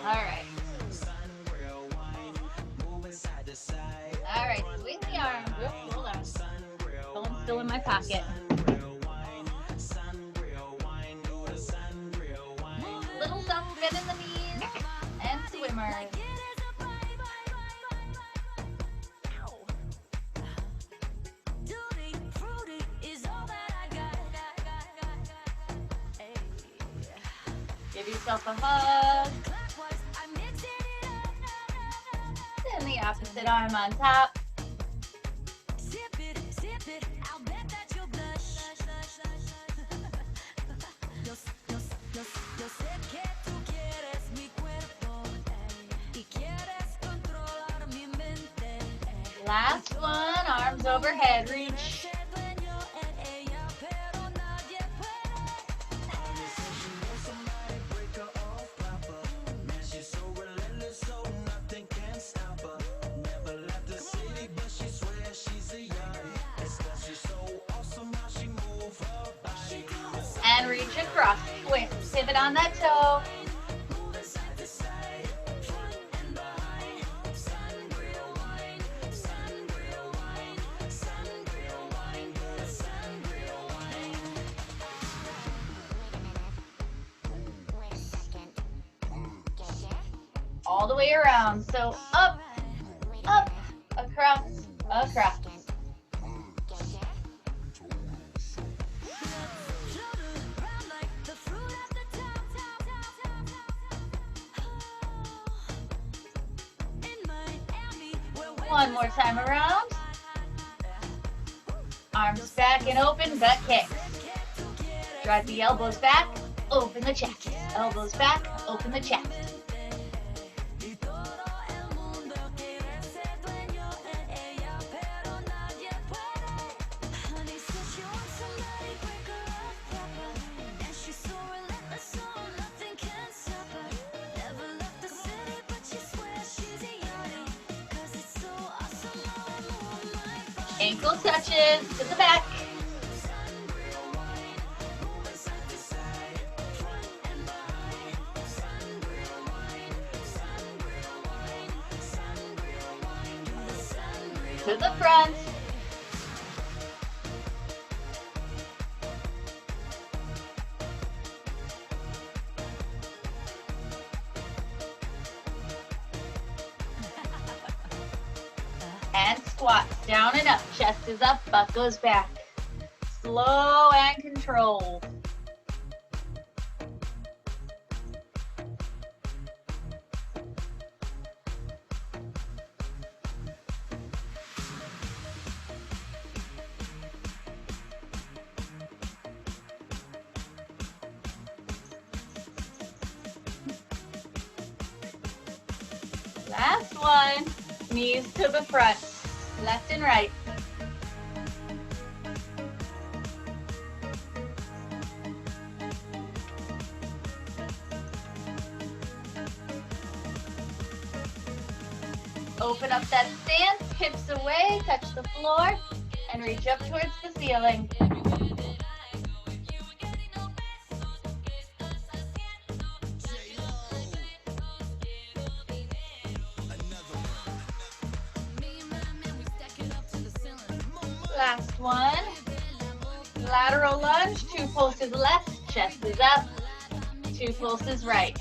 Alright. Alright, swing the arm. Oops, hold on. Phone's still in my pocket. Little thumb bend in the knees and swimmers. Give yourself a hug. And the opposite arm on top. Last one, arms overhead, reach. And reach across, twist, pivot on that toe. All the way around. So up, up, across, across. One more time around. Arms back and open, butt kicks. Drive the elbows back, open the chest. Elbows back, open the chest. Ankle touches to the back. To the front. And squats, down and up, chest is up, butt goes back. Slow and controlled. Last one, knees to the front, left and right. Open up that stance, hips away, touch the floor, and reach up towards the ceiling. Last one. Lateral lunge, 2 pulses left, chest is up, 2 pulses right.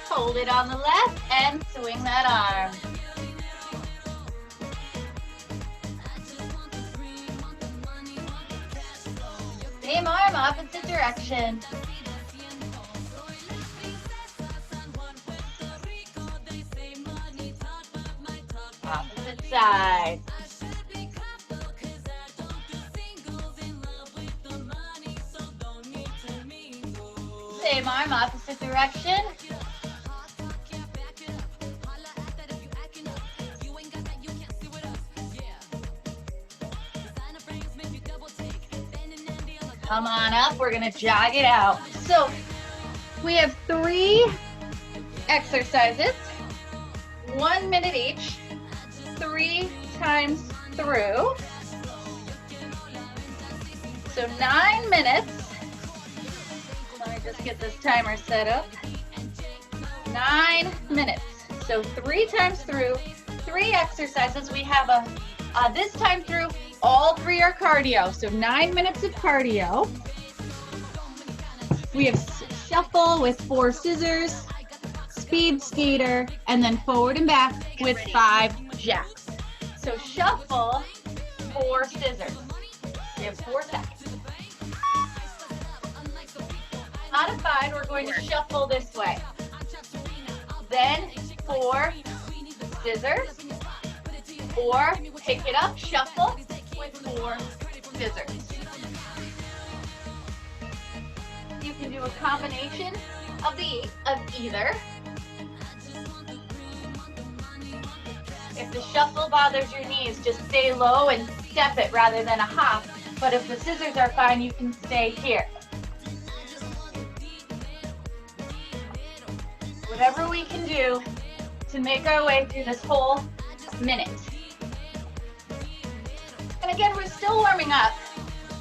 Hold it on the left and swing that arm. Same arm, opposite direction. Opposite side. Same arm, opposite direction. Come on up, we're gonna jog it out. So We have 3 exercises, 1 minute each, 3 times through. So 9 minutes. Let me just get this timer set up. 9 minutes. So 3 times through, 3 exercises. We have this time through, all 3 are cardio. So 9 minutes of cardio. We have shuffle with 4 scissors, speed skater, and then forward and back with 5 jacks. So shuffle, 4 scissors. We have 4 seconds. Out of 5, we're going to shuffle this way. Then 4 scissors, or pick it up, shuffle with 4 scissors. You can do a combination of either. If the shuffle bothers your knees, just stay low and step it rather than a hop. But if the scissors are fine, you can stay here. Whatever we can do to make our way through this whole minute. And again, we're still warming up.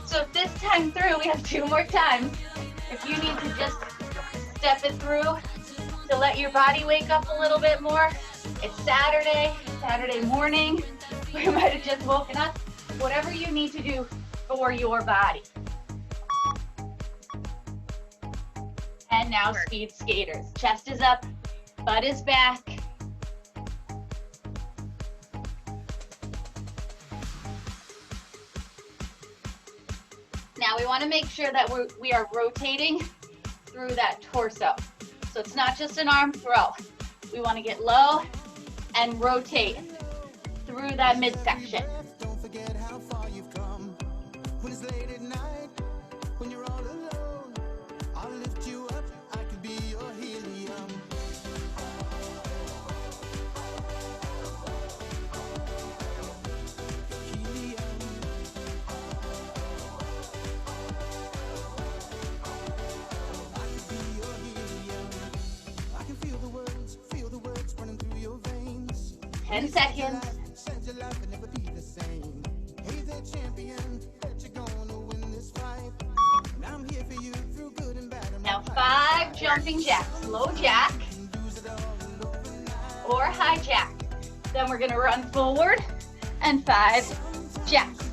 So if this time through, we have 2 more times. If you need to just step it through to let your body wake up a little bit more, it's Saturday morning. We might have just woken up. Whatever you need to do for your body. And now speed skaters. Chest is up, butt is back. Now we want to make sure that we are rotating through that torso. So it's not just an arm throw. We want to get low and rotate through that midsection. Don't forget how far you've come. When it's late at night, when you're all alone, I'll lift you up, I could be your helium. I can feel the words running through your veins. 10 seconds. Said your life would never be the same. Hey there, champion, bet you're gonna win this fight. And I'm here for you through good and bad. Now 5 jumping jacks. Low jack or high jack. Then we're gonna run forward and 5 jacks.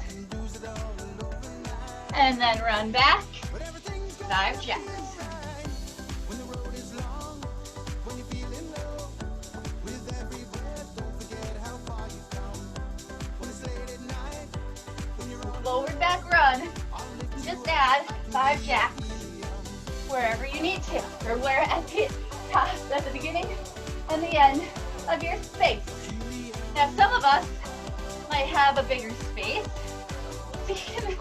And then run back, 5 jacks. When the road is long, when you're feeling low, with every breath, don't forget how far you've come. When it's late at night, when you're all Forward back run. Just add 5 jacks wherever you need to, or where at the top, at the beginning and the end of your space. Now some of us might have a bigger space, so you can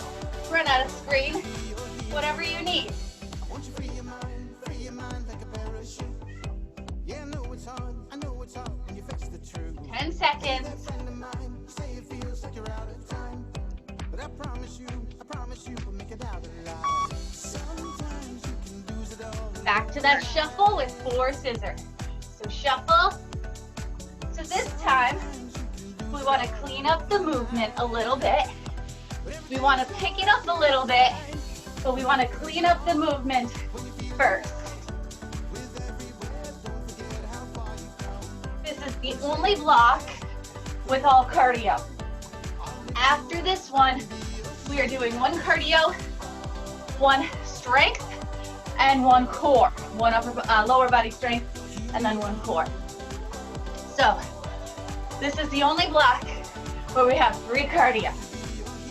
run out of screen, whatever you need. I want you free your mind like a parachute. Yeah, I know it's hard when you face the truth. 10 seconds. Friend of mine, you say it feels like you're out of time. But I promise you, we'll make it out alive. Sometimes you can lose it all. Back to that shuffle with 4 scissors. So shuffle. So this time, we want to clean up the movement a little bit. We want to pick it up a little bit, but we want to clean up the movement first. This is the only block with all cardio. After this one, we are doing 1 cardio, 1 strength, and 1 core. 1 lower body strength, and then 1 core. So, this is the only block where we have 3 cardio.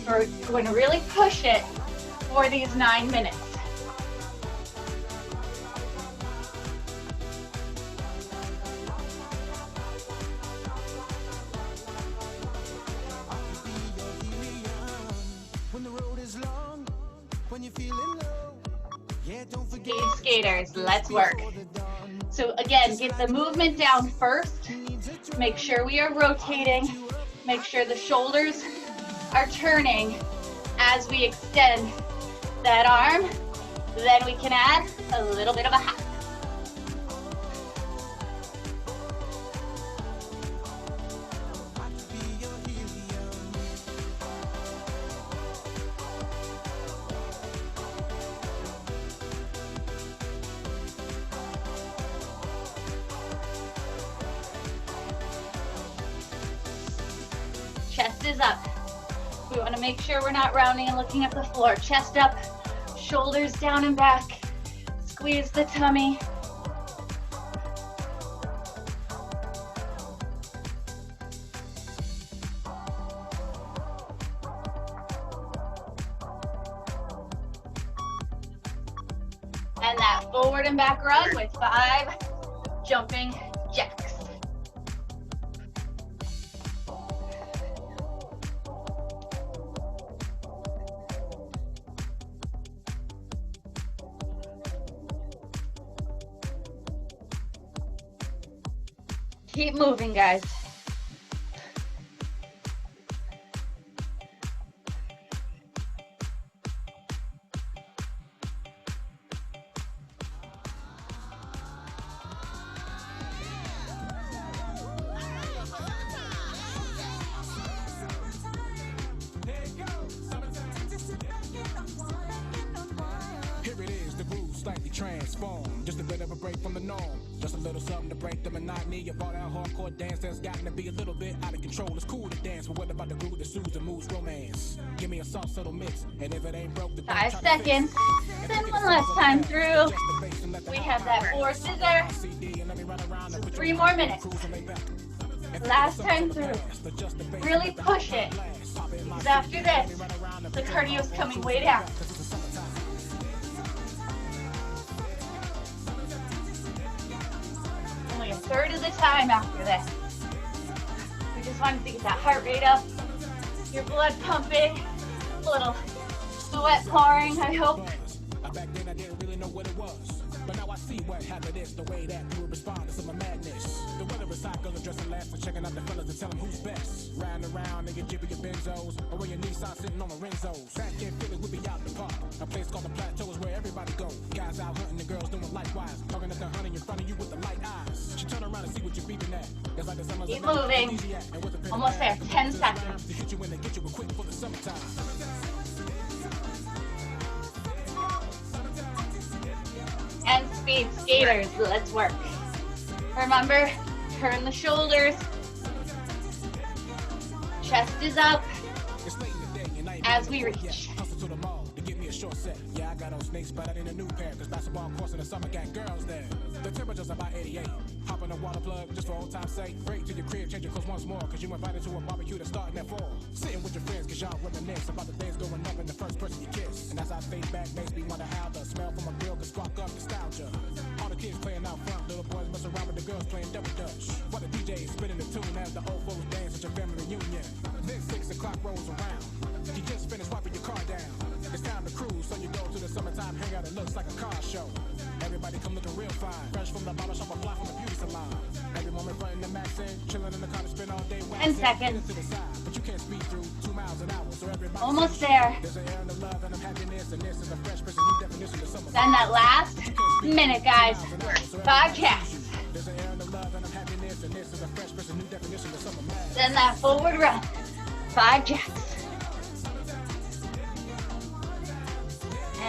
We're going to really push it for these 9 minutes. When the road is long, when you're feeling low, yeah, don't forget. Speed skaters, let's work. So again, get the movement down first. Make sure we are rotating. Make sure the shoulders are turning as we extend that arm. Then we can add a little bit of a hop. Chest is up. We want to make sure we're not rounding and looking at the floor. Chest up, shoulders down and back. Squeeze the tummy. And that forward and back run with 5 jumping jacks. Keep moving, guys. Here it is, the groove slightly transformed. Just a bit of a break from the norm. Just a little something to break the monotony of all that hardcore dance that's gotten to be a little bit out of control. It's cool to dance, but what about the groove that soothes and moves romance? Give me a soft, subtle mix, and if it ain't broke, the 5 seconds. Then one last time through. We have that 4 scissor. 3 more minutes. Last time through. Really push it. Because after this, the cardio's coming way down. Only a third of the time after this. We just wanted to get that heart rate up, your blood pumping, a little sweat pouring, I hope. Back then I didn't really know what it was, but now I see what habit is, the way that you would respond to some madness. The weather recycles, addressing last and checking out the fellas to tell them who's best. Riding around, nigga, jibbing your benzos, or when your Nissan sitting on the Renzos. Back in Philly, we be out the park. A place called the Plateau is where everybody go. Guys out hunting, the girls doing likewise. Talking at the honey in front of you with the light eyes. She turn around and see what you're beeping at. It's like the summer's Keep moving. Almost there, 10 seconds. To hit you in and get you equipped for the summertime. And speed skaters, let's work. Remember, turn the shoulders. Chest is up as we reach. Yeah, I got on snakes, but I need a new pair. Cause basketball course in the summer got girls there. The temperature's about 88. Hop in a water plug just for old time's sake. Break to your crib, change your clothes once more. Cause you invited to a barbecue that's starting at 4. Sitting with your friends cause y'all reminisce about the days going up in the first person you kiss. And as I think back, makes me wonder how the smell from a grill could spark up nostalgia. All the kids playing out front, little boys mess around with the girls playing double dutch. While the DJ is spinning the tune as the old folks dance at your family reunion. Then 6 o'clock rolls around. You just finished wiping your car down. It's time to cruise, so you go to the summertime hangout. It looks like a car show. Everybody come looking real fine. Fresh from the bottle shop or fly from the beauty salon. Every moment frontin' the max in, chillin' in the car to spend all day. 10 seconds. To the side, but you can't speed through 2 miles an hour, so everybody Almost there. There's an air of love and of happiness, and this is a fresh person new definition of summer. Then that last minute, guys. 5 jacks. There's an air of love and of happiness, and this is a fresh person new definition of summer. Then that forward run. 5 jacks.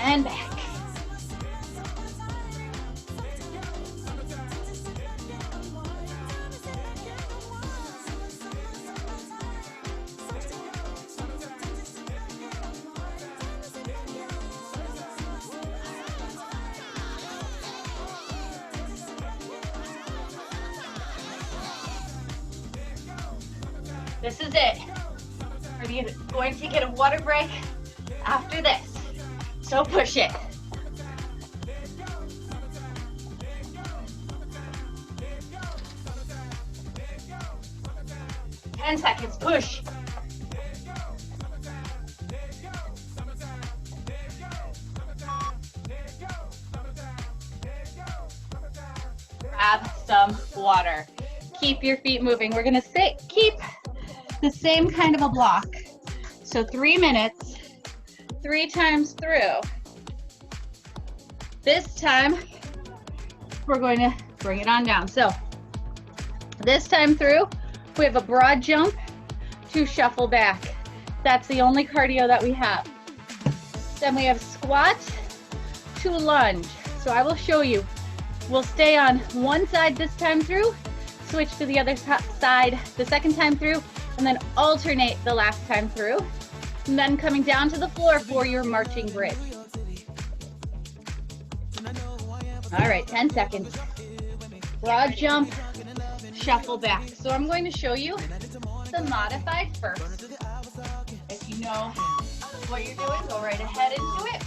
And back. This is it. We're going to get a water break after this. So push it. Ten seconds, push. Grab some water. Keep your feet moving. We're gonna keep the same kind of a block. So 3 minutes, 3 times through. This time, we're going to bring it on down. So this time through, we have a broad jump to shuffle back. That's the only cardio that we have. Then we have squat to lunge. So I will show you. We'll stay on one side this time through, switch to the other side the second time through, and then alternate the last time through, and then coming down to the floor for your marching bridge. All right, 10 seconds. Broad jump, shuffle back. So I'm going to show you the modified first. If you know what you're doing, go right ahead into it.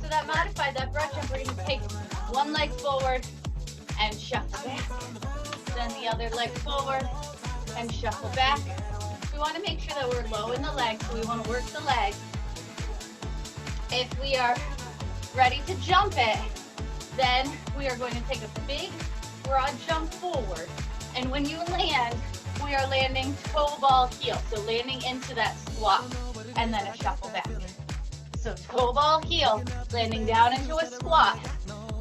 So that modified, that broad jump, we're going to take one leg forward and shuffle back. Then the other leg forward and shuffle back. We want to make sure that we're low in the legs, so we want to work the legs. If we are ready to jump it, then we are going to take a big broad jump forward. And when you land, we are landing toe ball heel. So landing into that squat and then a shuffle back. So toe ball heel, landing down into a squat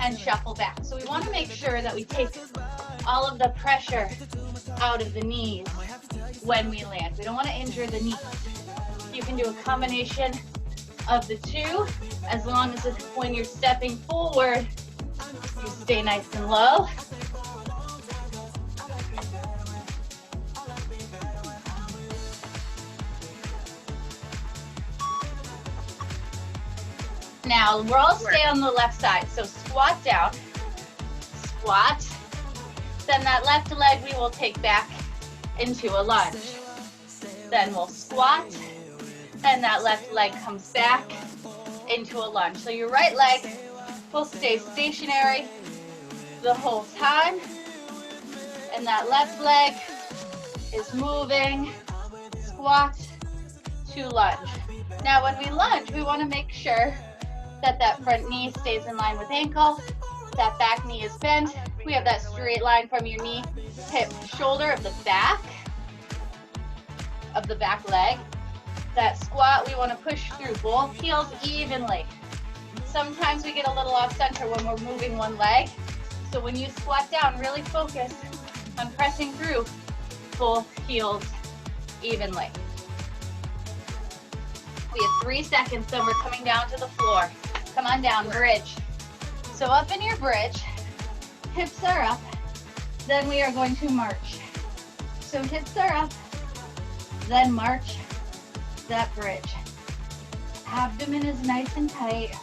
and shuffle back. So we want to make sure that we take all of the pressure out of the knees when we land. We don't want to injure the knees. You can do a combination of the two, as long as when you're stepping forward, you stay nice and low. Now, we'll all stay on the left side. So squat down, squat. Then that left leg we will take back into a lunge. Then we'll squat, and that left leg comes back into a lunge. So your right leg will stay stationary the whole time, and that left leg is moving, squat to lunge. Now when we lunge, we want to make sure that that front knee stays in line with ankle, that back knee is bent. We have that straight line from your knee, hip, shoulder of the back leg. That squat, we want to push through both heels evenly. Sometimes we get a little off center when we're moving one leg. So when you squat down, really focus on pressing through both heels evenly. We have 3 seconds, then we're coming down to the floor. Come on down, bridge. So up in your bridge, hips are up, then we are going to march. So hips are up, then march that bridge. Abdomen is nice and tight.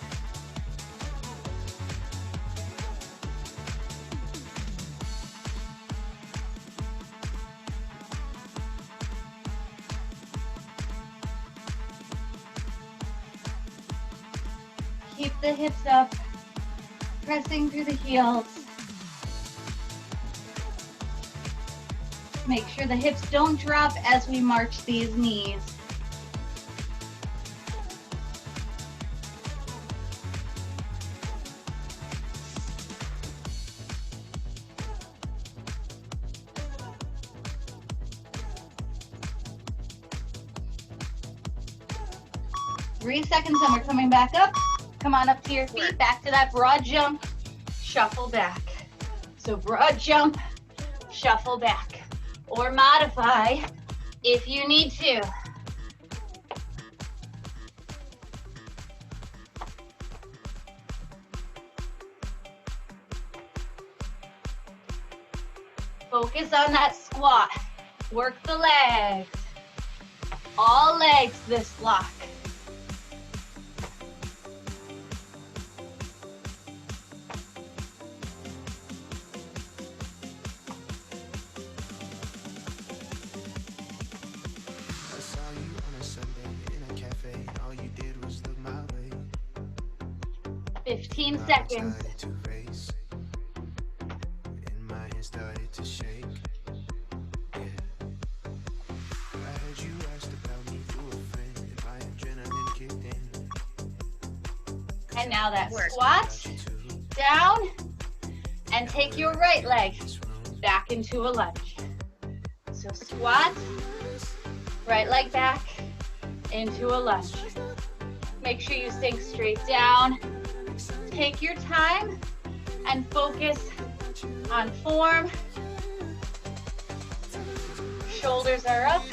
Keep the hips up, pressing through the heels. Make sure the hips don't drop as we march these knees. Three seconds and we're coming back up. Come on up to your feet, back to that broad jump, shuffle back. So broad jump, shuffle back. Or modify if you need to. Focus on that squat. Work the legs. All legs this block. I saw you on a Sunday in a cafe, and all you did was look my way. 15 seconds. And my hands started to shake. Yeah. I heard you asked about me through a friend, and my adrenaline kicked in. And now that squat, down, and take your right leg back into a lunge. So squat, right leg back into a lunge. Make sure you sink straight down. Take your time and focus on form. Shoulders are up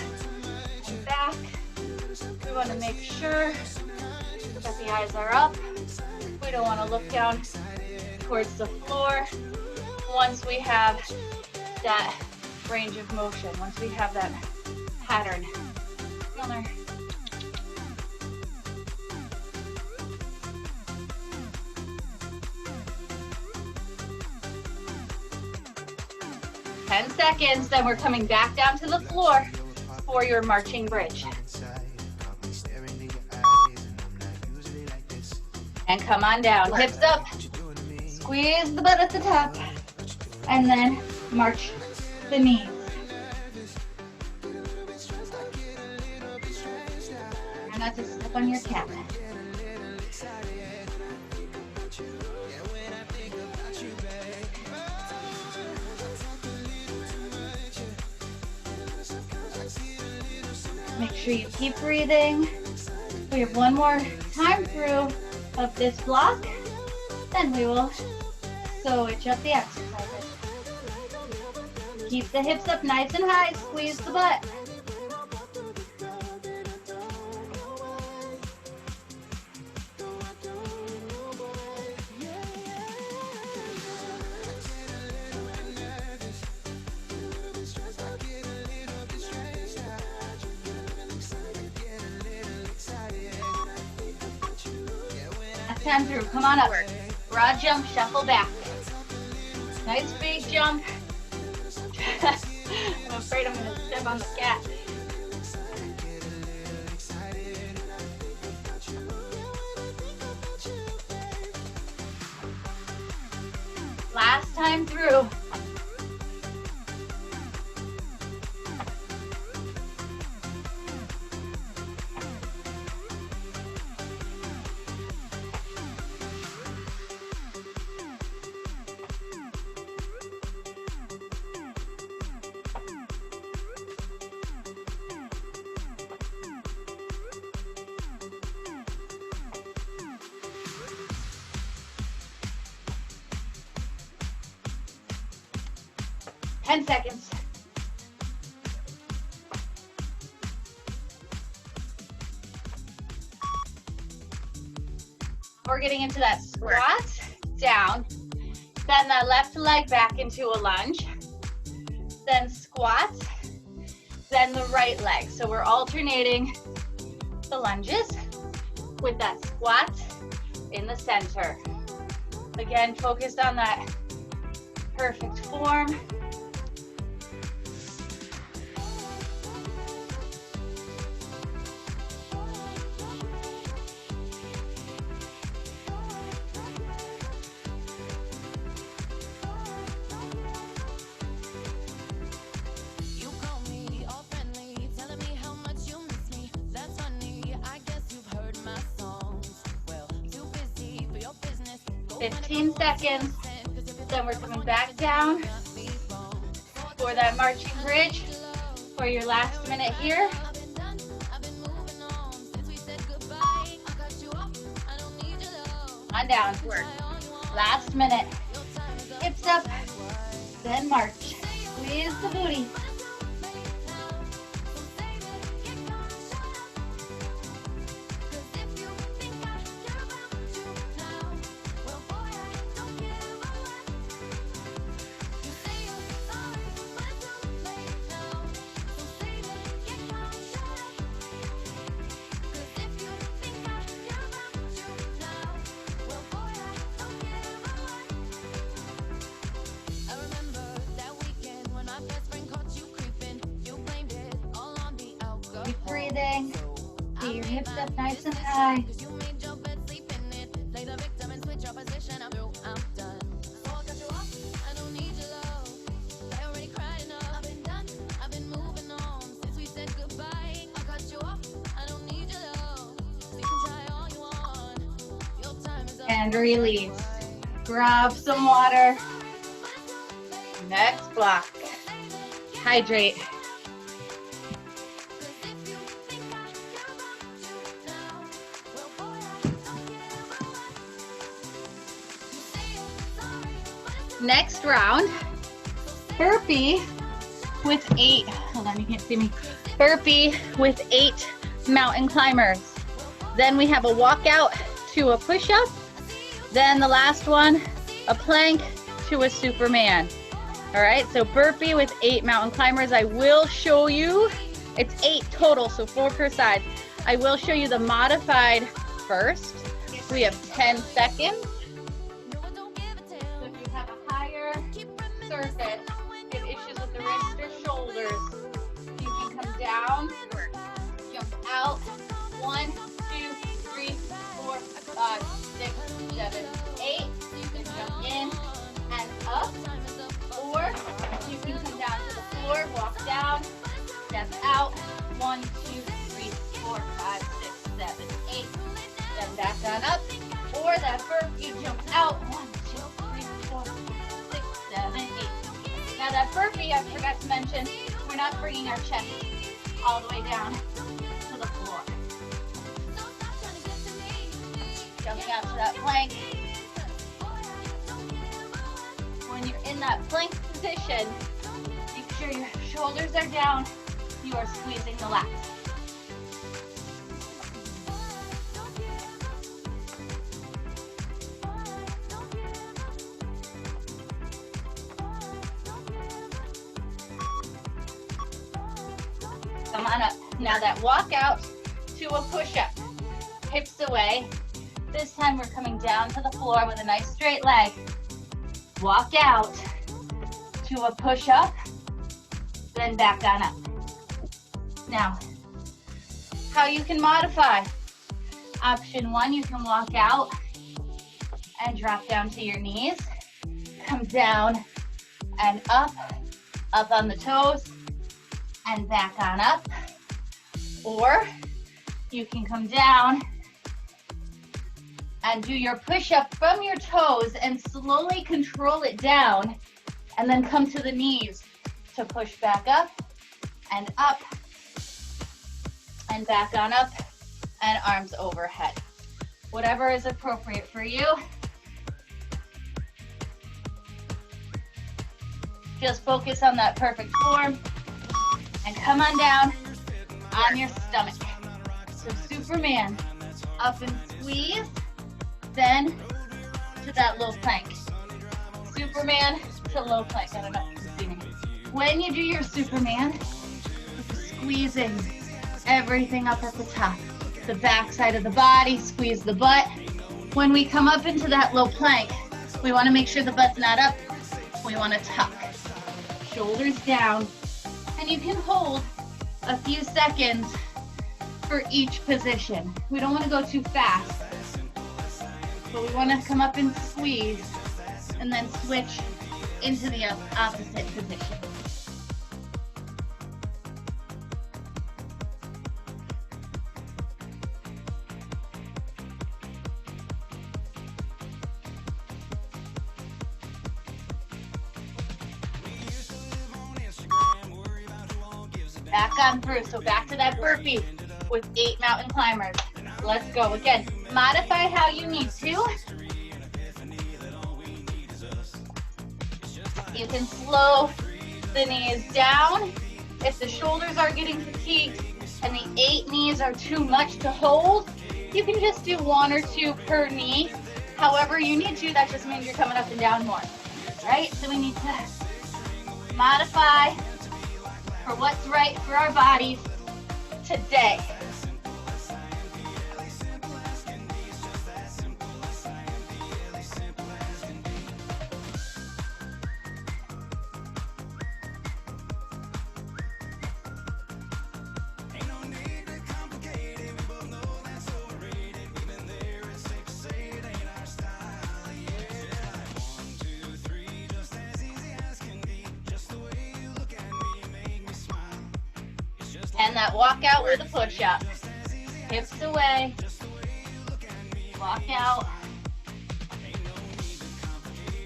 and back. We want to make sure that the eyes are up. We don't want to look down towards the floor. Once we have that range of motion, once we have that pattern. Another. Ten seconds, then we're coming back down to the floor for your marching bridge. And come on down, hips up, squeeze the butt at the top, and then march the knees. Try not to step on your cap. Make sure you keep breathing. We have one more time through of this block, then we will switch up the exercises. Keep the hips up nice and high, squeeze the butt. Time through, come on up. Broad jump, shuffle back. Nice big jump. I'm afraid I'm gonna step on the cat. Last time through. Ten seconds. We're getting into that squat, down, then that left leg back into a lunge, then squat, then the right leg. So we're alternating the lunges with that squat in the center. Again, focused on that perfect form. Friendly, telling me how much you miss me. That's funny, I guess you've heard my songs. Well, too busy for your business. 15 seconds. Then we're coming back down for that marching bridge for your last minute here. On down. Work. Last minute. Hips up. Then march. Squeeze the booty. Keep breathing. Get your hips up nice and high. And release. Grab some water. Next block. Hydrate. Next round, burpee with 8, hold on, you can't see me. Burpee with 8 mountain climbers. Then we have a walkout to a push-up. Then the last one, a plank to a Superman. All right, so burpee with 8 mountain climbers. I will show you It's 8 total, so 4 per side. I will show you the modified first. We have 10 seconds. So if you have a higher surface, get issues with the wrists or shoulders, you can come down, jump out. 1, 2, 3, 4, 5, 6, 7, 8. You can jump in and up, or you can come down to the floor, walk down, step out. 1, 2, 3, 4, 5, 6, 7, 8. Then back on up, or that burpee, jump out. 1, 2, 3, 4, 6, 7, 8. Now that burpee, I forgot to mention, we're not bringing our chest all the way down to the floor. Jumping out to that plank. When you're in that plank position, make sure your shoulders are down. You are squeezing the lats. Come on up. Now that walk out to a push-up. Hips away. This time we're coming down to the floor with a nice straight leg. Walk out to a push-up, then back on up. Now, how you can modify. Option 1, you can walk out and drop down to your knees. Come down and up on the toes, and back on up. Or you can come down and do your push-up from your toes and slowly control it down, and then come to the knees to push back up and back on up, and arms overhead. Whatever is appropriate for you. Just focus on that perfect form and come on down on your stomach. So Superman, up and squeeze, then to that low plank. Superman to low plank. I don't know if you can see me. When you do your Superman, squeezing everything up at the top. The back side of the body, squeeze the butt. When we come up into that low plank, we want to make sure the butt's not up. We want to tuck. Shoulders down. And you can hold a few seconds for each position. We don't want to go too fast, but we want to come up and squeeze and then switch into the opposite position. Back on through, so back to that burpee with 8 mountain climbers. Let's go. Again, modify how you need to. You can slow the knees down. If the shoulders are getting fatigued and the 8 knees are too much to hold, you can just do 1 or 2 per knee. However you need to, that just means you're coming up and down more, right? So we need to modify for what's right for our bodies today. And that walk out with a push-up. Hips away. Walk out.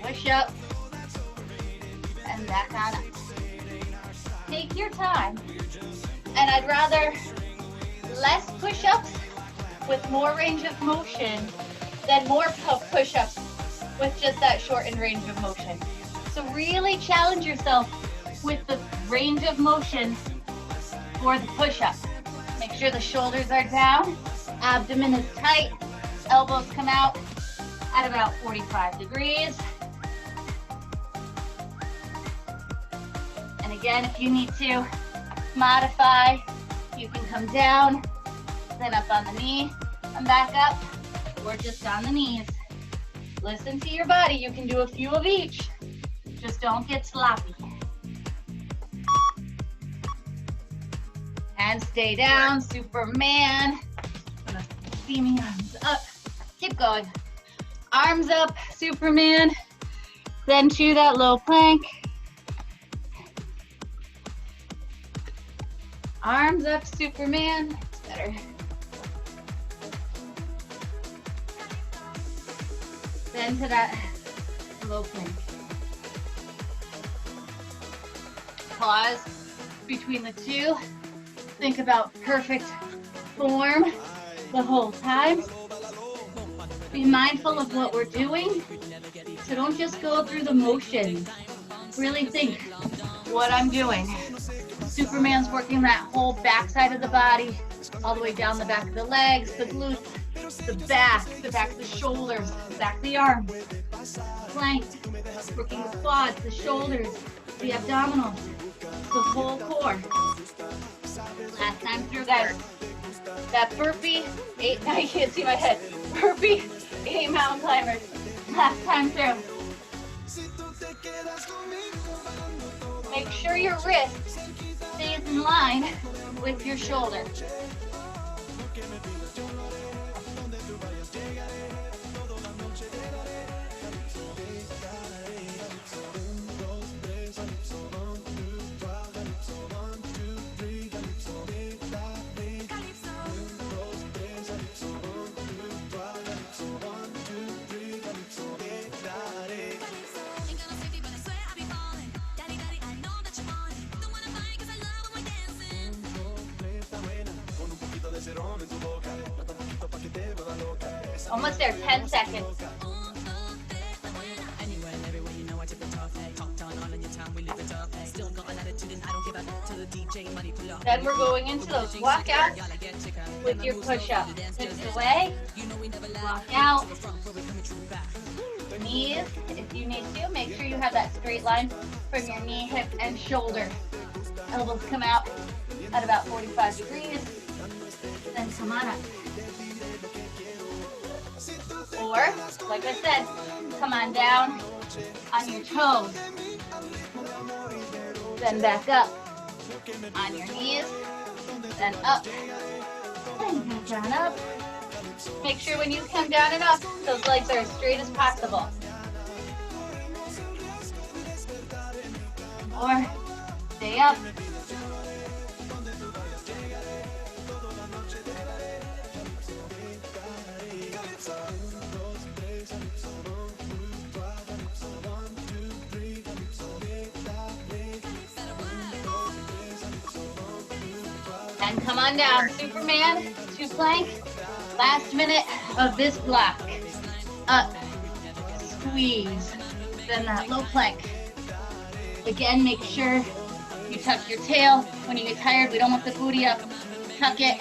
Push up. And back on up. Take your time. And I'd rather less push-ups with more range of motion than more push-ups with just that shortened range of motion. So really challenge yourself with the range of motion for the push-up. Make sure the shoulders are down, abdomen is tight, elbows come out at about 45 degrees. And again, if you need to modify You can come down, then up on the knee, and back up, or just on the knees. Listen to your body. You can do a few of each. Just don't get sloppy. And stay down, Superman. Steamy arms up. Keep going. Arms up, Superman. Then to that low plank. Arms up, Superman. Better. Then to that low plank. Pause between the two. Think about perfect form the whole time. Be mindful of what we're doing. So don't just go through the motions. Really think what I'm doing. Superman's working that whole back side of the body, all the way down the back of the legs, the glutes, the back of the shoulders, the back of the arms. Plank, working the quads, the shoulders, the abdominals, the whole core. Last time through, guys. That burpee, now you can't see my head. Burpee, 8 mountain climbers. Last time through. Make sure your wrist stays in line with your shoulder. Almost there, 10 seconds. Then we're going into those walkouts with your push-ups. Hips away, walk out. Knees, if you need to, make sure you have that straight line from your knee, hip, and shoulder. Elbows come out at about 45 degrees. Then come on up. Or, like I said, come on down on your toes. Then back up on your knees. Then up. Then back down up. Make sure when you come down and up, those legs are as straight as possible. Or stay up. And come on down, Superman, 2 plank, last minute of this block. Up, squeeze, then that low plank. Again, make sure you tuck your tail. When you get tired, we don't want the booty up. Tuck it.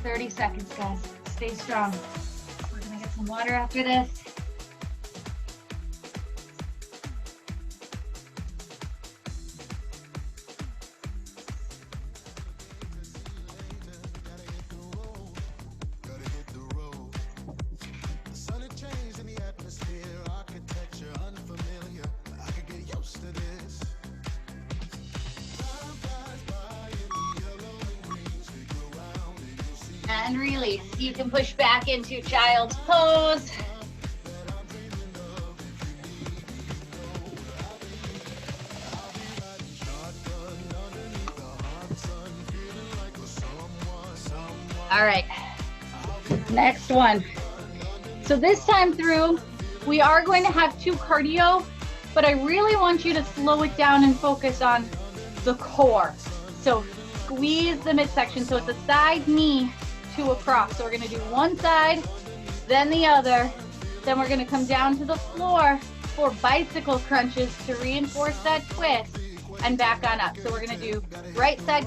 "30 seconds, guys. Stay strong." We're gonna get some water after this. And release. You can push back into child's pose. All right, next one. So this time through, we are going to have 2 cardio, but I really want you to slow it down and focus on the core. So squeeze the midsection. So it's a side knee to a cross. So we're gonna do one side, then the other. Then we're gonna come down to the floor for bicycle crunches to reinforce that twist and back on up. So we're gonna do right side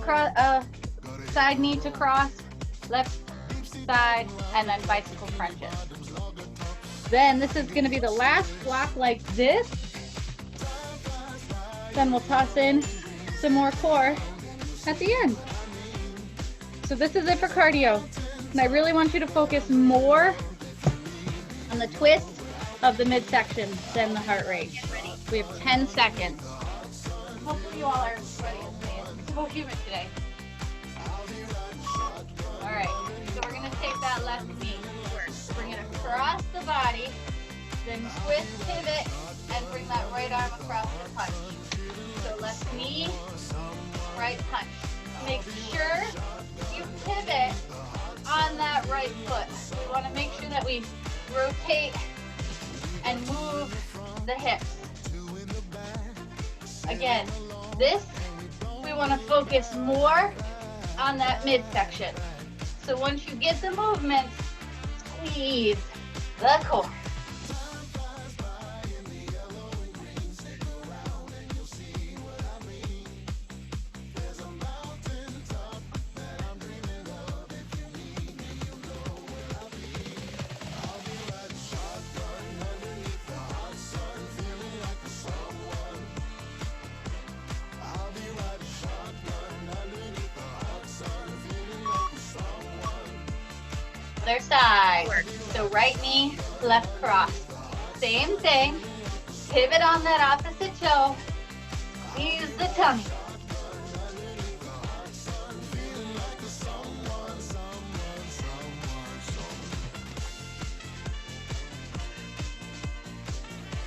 side knee to cross, left side, and then bicycle crunches. Then this is gonna be the last block like this. Then we'll toss in some more core at the end. So this is it for cardio. And I really want you to focus more on the twist of the midsection than the heart rate. We have 10 seconds. Hopefully you all are ready to say it. It's so humid today. All right, so we're gonna take that left knee first. Bring it across the body, then twist, pivot, and bring that right arm across the punch. So left knee, right punch. Make sure you pivot on that right foot. We wanna make sure that we rotate and move the hips. Again, this, we want to focus more on that midsection. So once you get the movement, squeeze the core. Other side. So right knee, left cross. Same thing. Pivot on that opposite toe. Squeeze the tummy.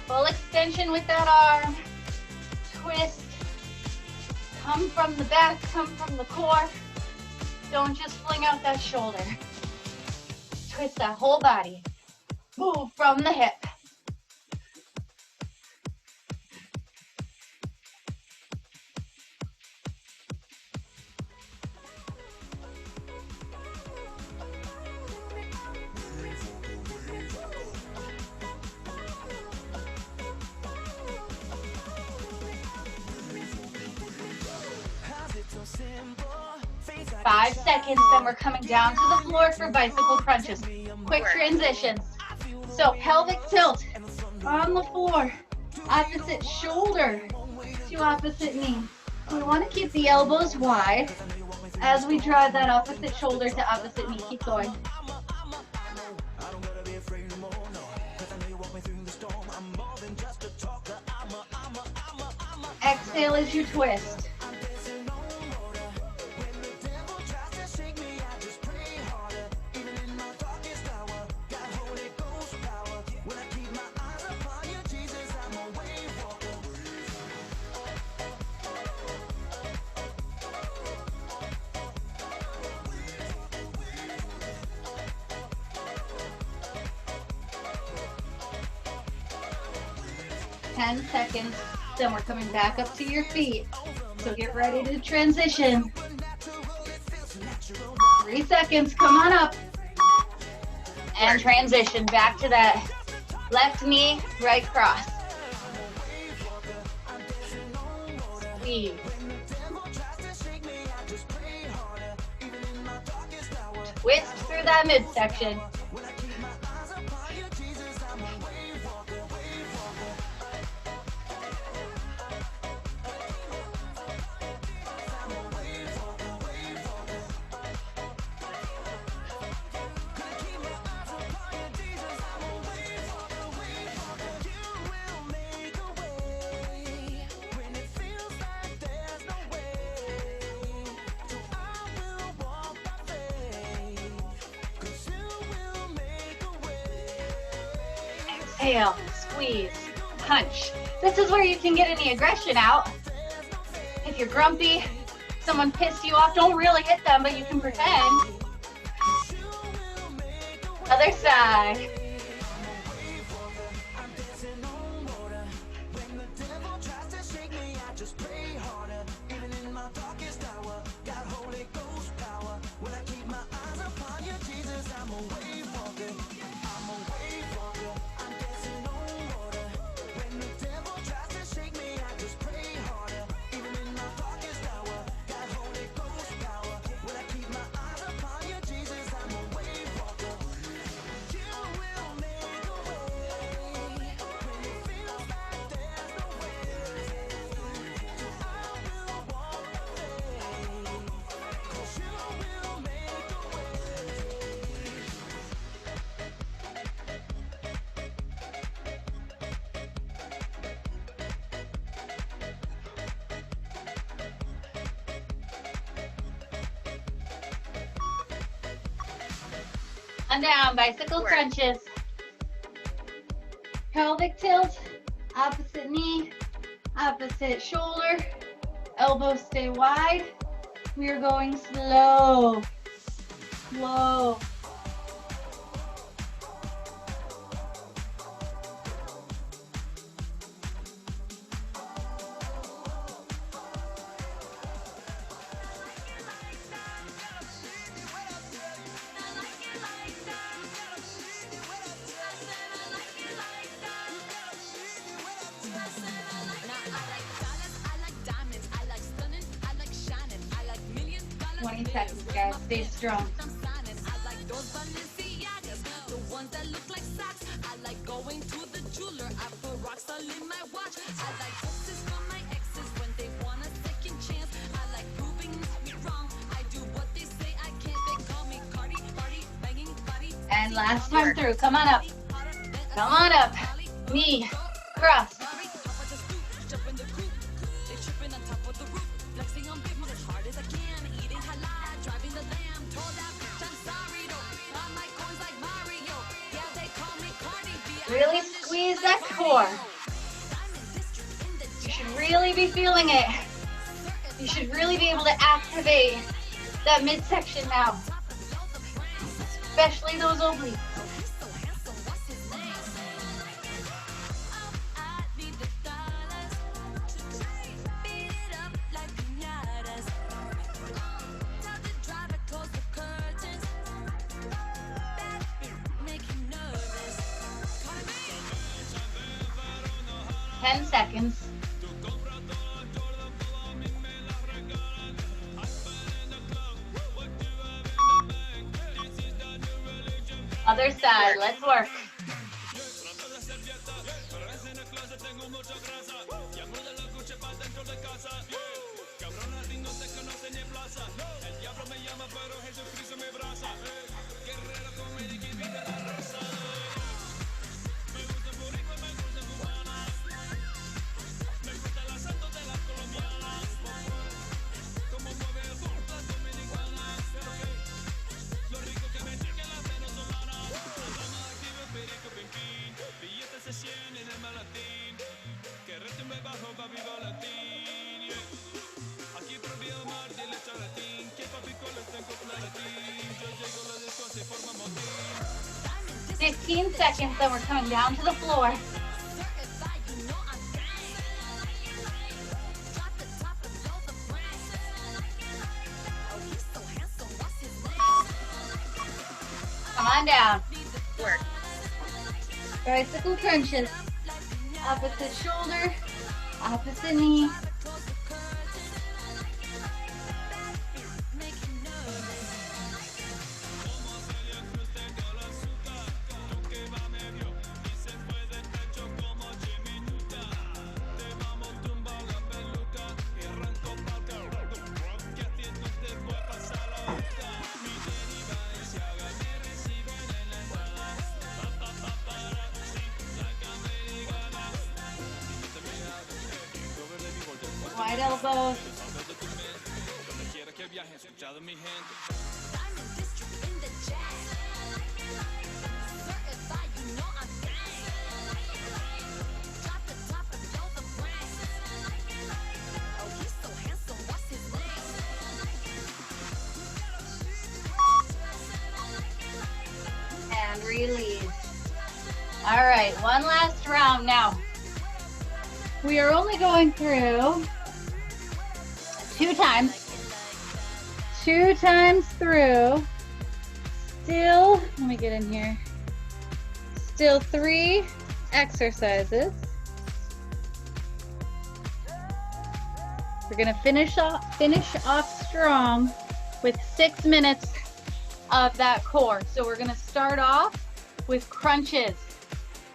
Full extension with that arm. Twist. Come from the back, come from the core. Don't just fling out that shoulder. Twist that whole body. Move from the hip. Five seconds, then we're coming down to the floor for bicycle crunches. Quick transitions. So pelvic tilt on the floor. Opposite shoulder to opposite knee. So we want to keep the elbows wide as we drive that opposite shoulder to opposite knee. Keep going. Exhale as you twist. Seconds, then we're coming back up to your feet. So get ready to transition. 3 seconds, come on up. And transition back to that left knee, right cross. Squeeze. Twist through that midsection. Exhale, squeeze, punch. This is where you can get any aggression out. If you're grumpy, someone pissed you off, don't really hit them, but you can pretend. Other side. And down, bicycle crunches. Pelvic tilt, opposite knee, opposite shoulder, elbows stay wide. We are going slow, slow. Seconds, guys. Stay strong. I like those Balenciagas, the ones that look like socks. I like going to the jeweler. I put rocks all in my watch. I like texts from my exes when they want a second chance. I like proving me wrong. I do what they say I can't. They call me Cardi, party, banging body. And last time through. Come on up. Come on up. Knee, cross. Really squeeze that core. You should really be feeling it. You should really be able to activate that midsection now, especially those obliques. Seconds. Other side, let's work. Seconds, then we're coming down to the floor. Come on down. Work. Bicycle crunches. Opposite shoulder, opposite knee. Wide elbows. And release. All right, one last round now. We are only going through two times through. Still, let me get in here. Still 3 exercises. We're gonna finish off strong with 6 minutes of that core. So we're gonna start off with crunches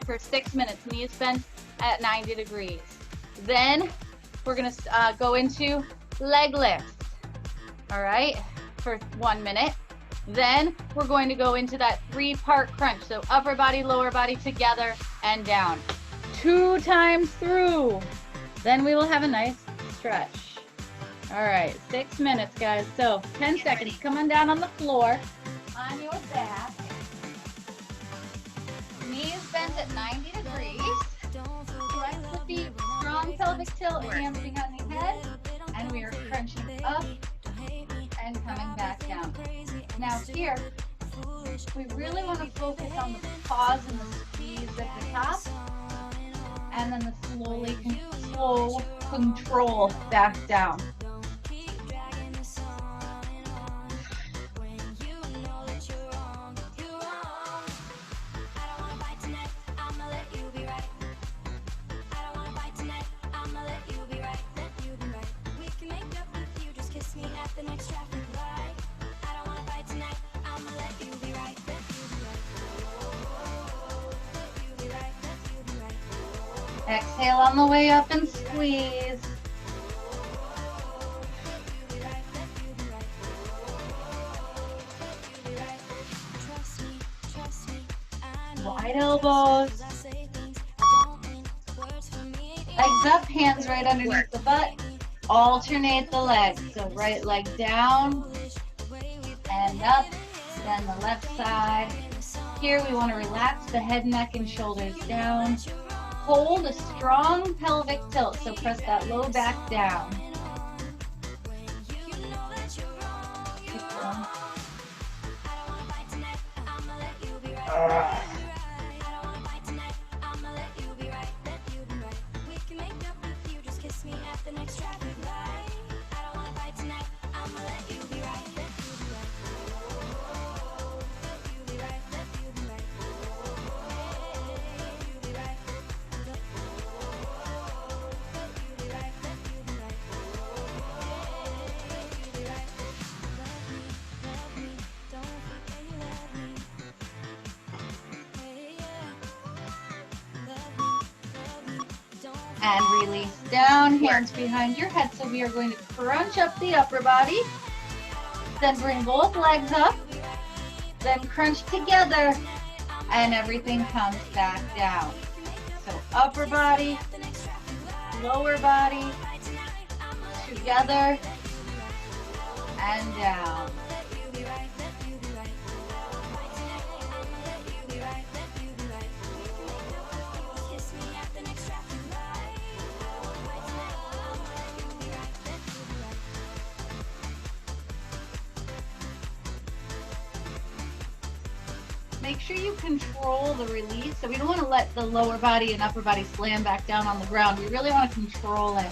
for 6 minutes, knees bent at 90 degrees. Then we're gonna go into leg lifts, all right, for 1 minute. Then we're going to go into that 3-part crunch, so upper body, lower body together and down. 2 times through. Then we will have a nice stretch. All right, 6 minutes, guys. So 10 seconds. Come on down on the floor, on your back. knees bent at 90 degrees. Flex the feet, strong pelvic tilt, hands behind the head, and we are crunching up and coming back down. Now here, we really want to focus on the pause and the squeeze at the top, and then the slow control back down. Exhale on the way up and squeeze. Wide elbows. Legs up, hands right underneath the butt. Alternate the legs. So right leg down and up, then the left side. Here we want to relax the head, neck, and shoulders down. Hold a strong pelvic tilt, so press that low back down. Keep going. And release down, hands behind your head. So we are going to crunch up the upper body, then bring both legs up, then crunch together, and everything comes back down. So upper body, lower body, together, and down. Make sure you control the release. So we don't want to let the lower body and upper body slam back down on the ground. We really want to control it.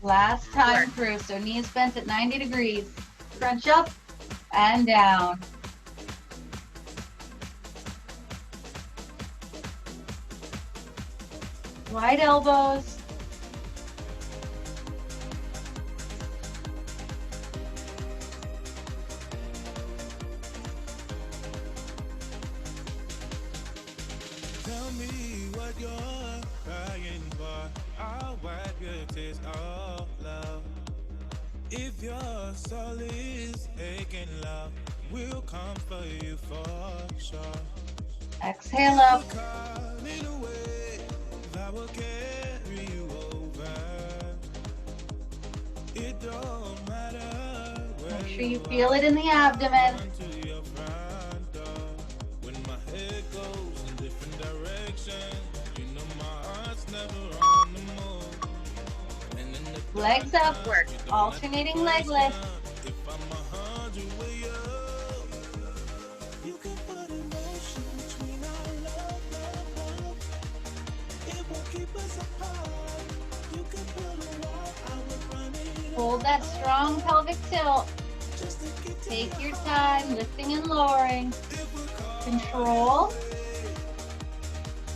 Last time through. So knees bent at 90 degrees. Crunch up and down. Wide elbows. Tell me what you're crying for. I'll wipe your tears all love. If your soul is aching, love will come for you for sure. Exhale up. Calling away, that will carry you over. It don't matter where Make sure you feel it in the abdomen. to your front door. When my head goes in different directions, you know my heart's never on the move. And in the Legs up. Alternating leg lift. if I'm 100 way up, you can put emotion between our love. It won't keep us apart. You can put a wall, I will run it Hold that strong pelvic tilt. just to get to Take your time, lifting and lowering. Control.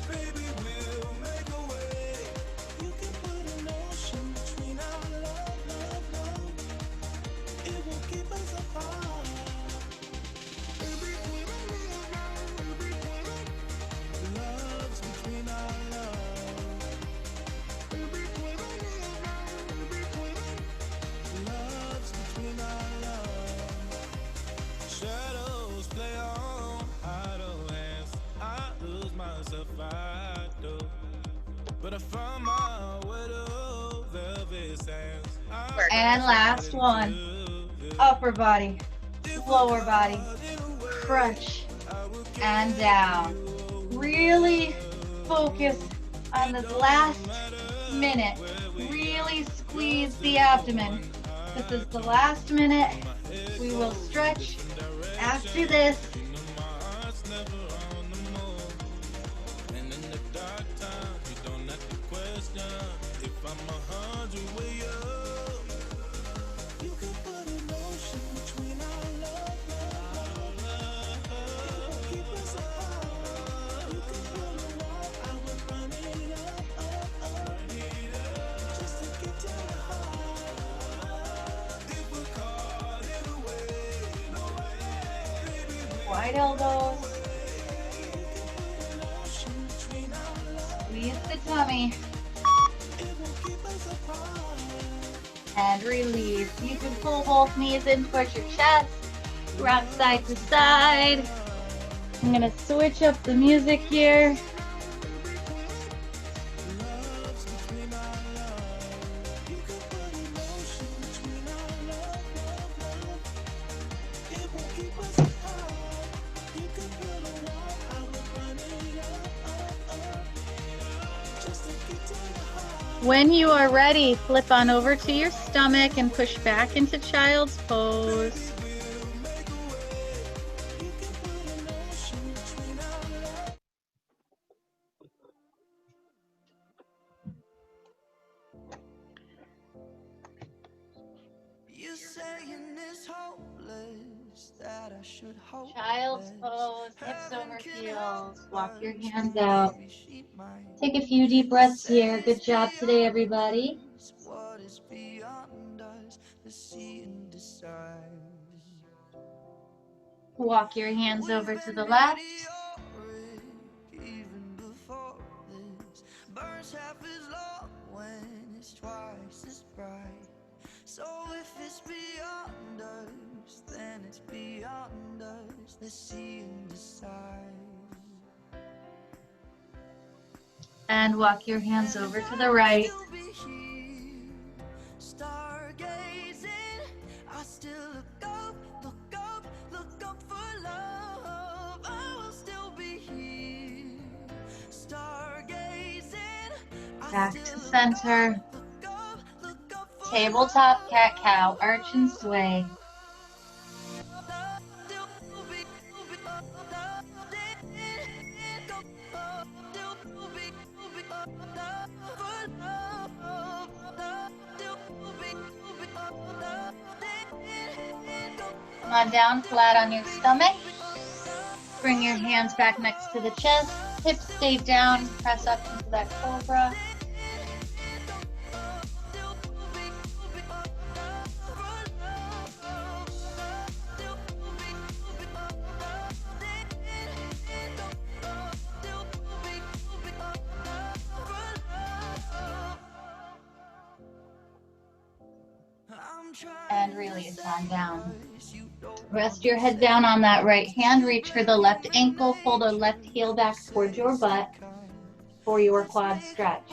baby, we'll make a way. You can put an ocean between our love. It won't keep us apart. Love's between our love. Love's between our love. Shadows play on idle hands. And last one. Upper body, lower body, crunch, and down. Really focus on this last minute. Really squeeze the abdomen. This is the last minute. We will stretch after this. Wide elbows. Squeeze the tummy. And release. You can pull both knees in towards your chest. Rock side to side. I'm going to switch up the music here. When you are ready, flip on over to your stomach and push back into child's pose. Child's pose, hips over heels. Walk your hands out. Take a few deep breaths here. Good job today, everybody. Walk your hands over to the left. So if it's beyond us, then it's beyond us. Let's see and decide. And walk your hands over to the right. Stargazing, I still look up for love. I will still be here. Stargazing, Back to center. Tabletop cat-cow, arch and sway. Come on down, flat on your stomach. Bring your hands back next to the chest. Hips stay down, press up into that cobra. And release on down. Rest your head down on that right hand. Reach for the left ankle. Pull the left heel back towards your butt for your quad stretch.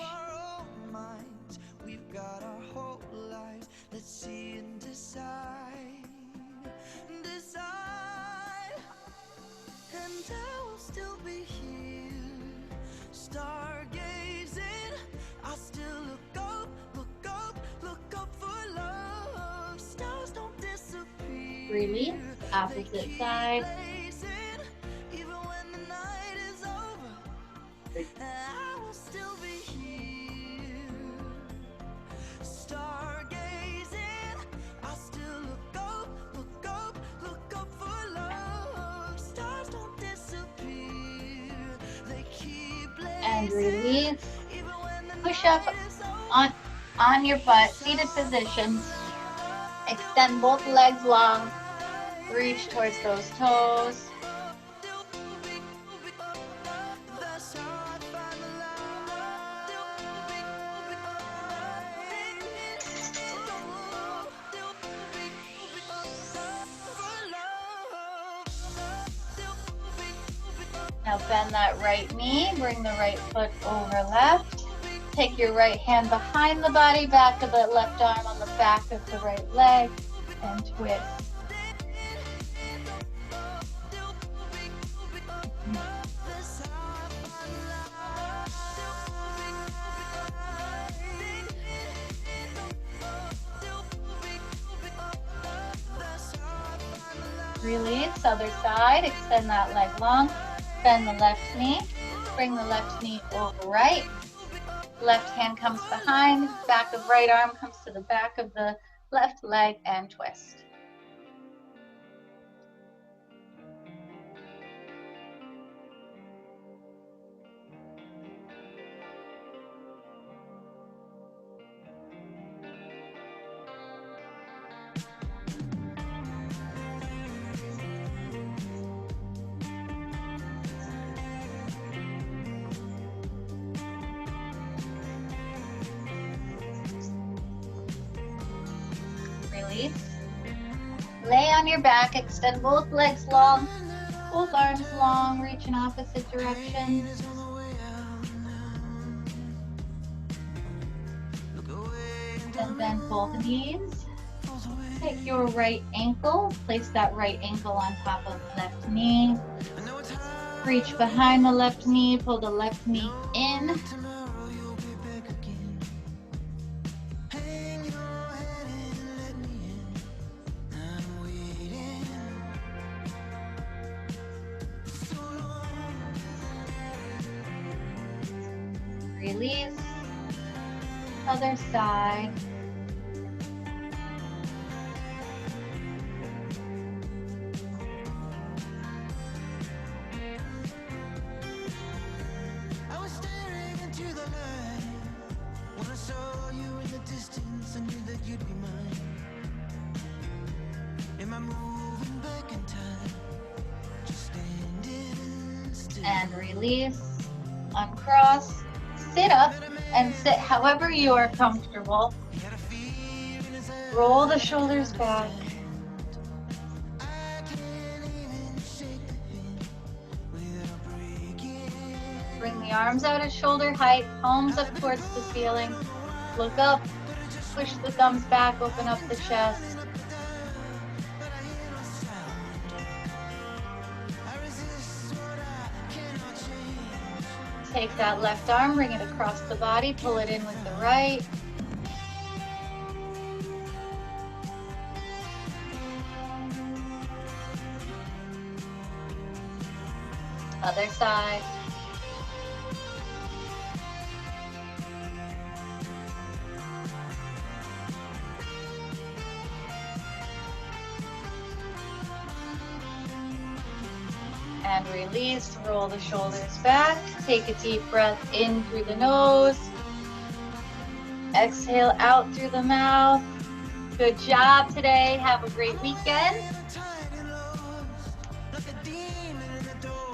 Release, opposite side. And release. Push up on your butt, seated position. Extend both legs long. Reach towards those toes. Now bend that right knee, bring the right foot over left. Take your right hand behind the body, back of the left arm on the back of the right leg, and twist. Release, other side, extend that leg long, bend the left knee, bring the left knee over right, left hand comes behind, back of right arm comes to the back of the left leg and twist. Release. Lay on your back, extend both legs long, both arms long, reach in opposite directions. And bend both knees. Take your right ankle, place that right ankle on top of the left knee. Reach behind the left knee, pull the left knee in. Release, other side. I was staring into the light. When I saw you in the distance, I knew that you'd be mine. Am I moving back in time? Just standing still. And release, uncross, sit up and sit however you are comfortable. Roll the shoulders back. Bring the arms out at shoulder height, palms up towards the ceiling. Look up, push the thumbs back, open up the chest. Take that left arm, bring it across the body, pull it in with the right. Other side. And release, roll the shoulders back. Take a deep breath in through the nose. Exhale out through the mouth. Good job today. Have a great weekend. Like a demon in the door.